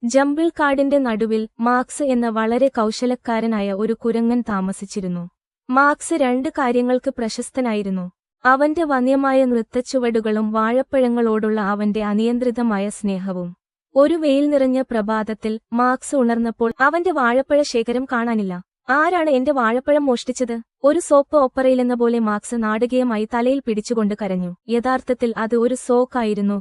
Jumble കാടിന്റെ നടുവിൽ max എന്ന വളരെ കൗശലക്കാരനായ ഒരു കുരങ്ങൻ താമസിച്ചിരുന്നു. മാക്സ് രണ്ട് കാര്യങ്ങൾക്ക് പ്രശസ്തനായിരുന്നു: അവന്റെ വന്യമായ നൃത്തച്ചുവടുകളും വാഴപ്പഴങ്ങളോടുള്ള അവന്റെ അനിയന്ത്രിതമായ സ്നേഹവും. ഒരു വെയിൽ നിറഞ്ഞ പ്രഭാതത്തിൽ മാക്സ് ഉണർന്നപ്പോൾ അവന്റെ വാഴപ്പഴ ശേഖരം കാണാനില്ല. ആരാണ് എന്റെ വാഴപ്പഴം മോഷ്ടിച്ചത്? ഒരു സോപ്പ് ഓപ്പറയിലെന്ന പോലെ മാക്സ് നാടകീയമായി തലയിൽ പിടിച്ചുകൊണ്ട് കരഞ്ഞു. യഥാർത്ഥത്തിൽ അത് ഒരു സോക്കായിരുന്നു.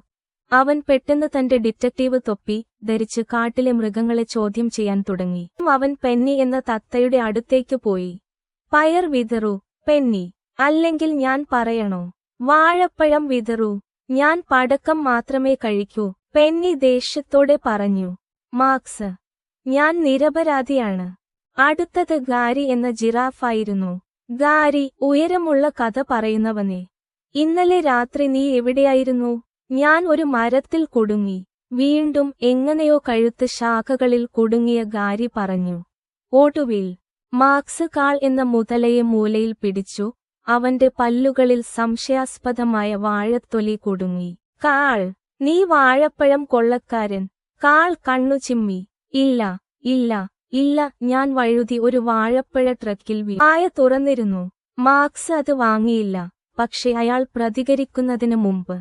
അവൻ പെട്ടെന്ന് തന്റെ ഡിറ്റക്റ്റീവ് തൊപ്പി ധരിച്ച് കാട്ടിലെ മൃഗങ്ങളെ ചോദ്യം ചെയ്യാൻ തുടങ്ങി. അവൻ പെന്നി എന്ന തത്തയുടെ അടുത്തേക്ക് പോയി. പയർ വിതറൂ പെന്നി, അല്ലെങ്കിൽ ഞാൻ പറയണോ? വാഴപ്പഴം വിതറൂ, ഞാൻ പടക്കം മാത്രമേ കഴിക്കൂ, പെന്നി ദേഷ്യത്തോടെ പറഞ്ഞു. മാക്സ്: ഞാൻ നിരപരാധിയാണ്. അടുത്തത് ഗാരി എന്ന ജിറാഫായിരുന്നു. ഗാരി: ഉയരമുള്ള കഥ പറയുന്നവനെ, ഇന്നലെ രാത്രി നീ എവിടെയായിരുന്നു? ഞാൻ ഒരു മരത്തിൽ കുടുങ്ങി. വീണ്ടും എങ്ങനെയോ കഴുത്ത് ശാഖകളിൽ കുടുങ്ങിയ ഗാരി പറഞ്ഞു. ഒടുവിൽ മാക്സ് കാൾ എന്ന മുതലയെ മൂലയിൽ പിടിച്ചു. അവന്റെ പല്ലുകളിൽ സംശയാസ്പദമായ വാഴത്തൊലി കുടുങ്ങി. കാൾ: നീ വാഴപ്പഴം കൊള്ളക്കാരൻ. കാൾ കണ്ണു ചിമ്മി. ഇല്ല ഇല്ല ഇല്ല, ഞാൻ വഴുതി ഒരു വാഴപ്പഴ ട്രക്കിൽ വായ തുറന്നിരുന്നു. മാക്സ് അത് വാങ്ങിയില്ല. പക്ഷെ അയാൾ പ്രതികരിക്കുന്നതിന് മുമ്പ്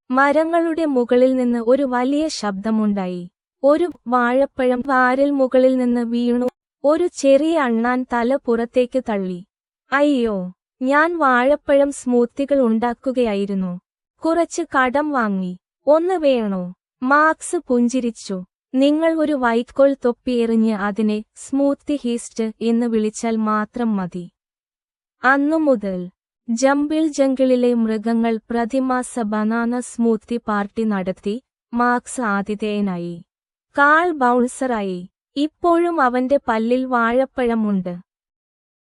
മരങ്ങളുടെ മുകളിൽ നിന്ന് ഒരു വലിയ ശബ്ദമുണ്ടായി. ഒരു വാഴപ്പഴം വാരിൽ മുകളിൽ നിന്ന് വീണു. ഒരു ചെറിയ അണ്ണാൻ തല പുറത്തേക്ക് തള്ളി. അയ്യോ, ഞാൻ വാഴപ്പഴം സ്മൂത്തികൾ ഉണ്ടാക്കുകയായിരുന്നു. കുറച്ച് കടം വാങ്ങി. ഒന്ന് വേണോ? മാക്സ് പുഞ്ചിരിച്ചു. നിങ്ങൾ ഒരു വൈക്കോൽ തൊപ്പി എറിഞ്ഞ് അതിനെ സ്മൂത്തി ഹീസ്റ്റ് എന്ന് വിളിച്ചാൽ മാത്രം മതി. അന്നുമുതൽ ജംബിൾ ജംഗിളിലെ മൃഗങ്ങൾ പ്രതിമാസ ബനാന സ്മൂത്തി പാർട്ടി നടത്തി. മാക്സ് ആതിഥേയനായി. കാൾ ബൗൺസറായി. ഇപ്പോഴും അവന്റെ പല്ലിൽ വാഴപ്പഴമുണ്ട്.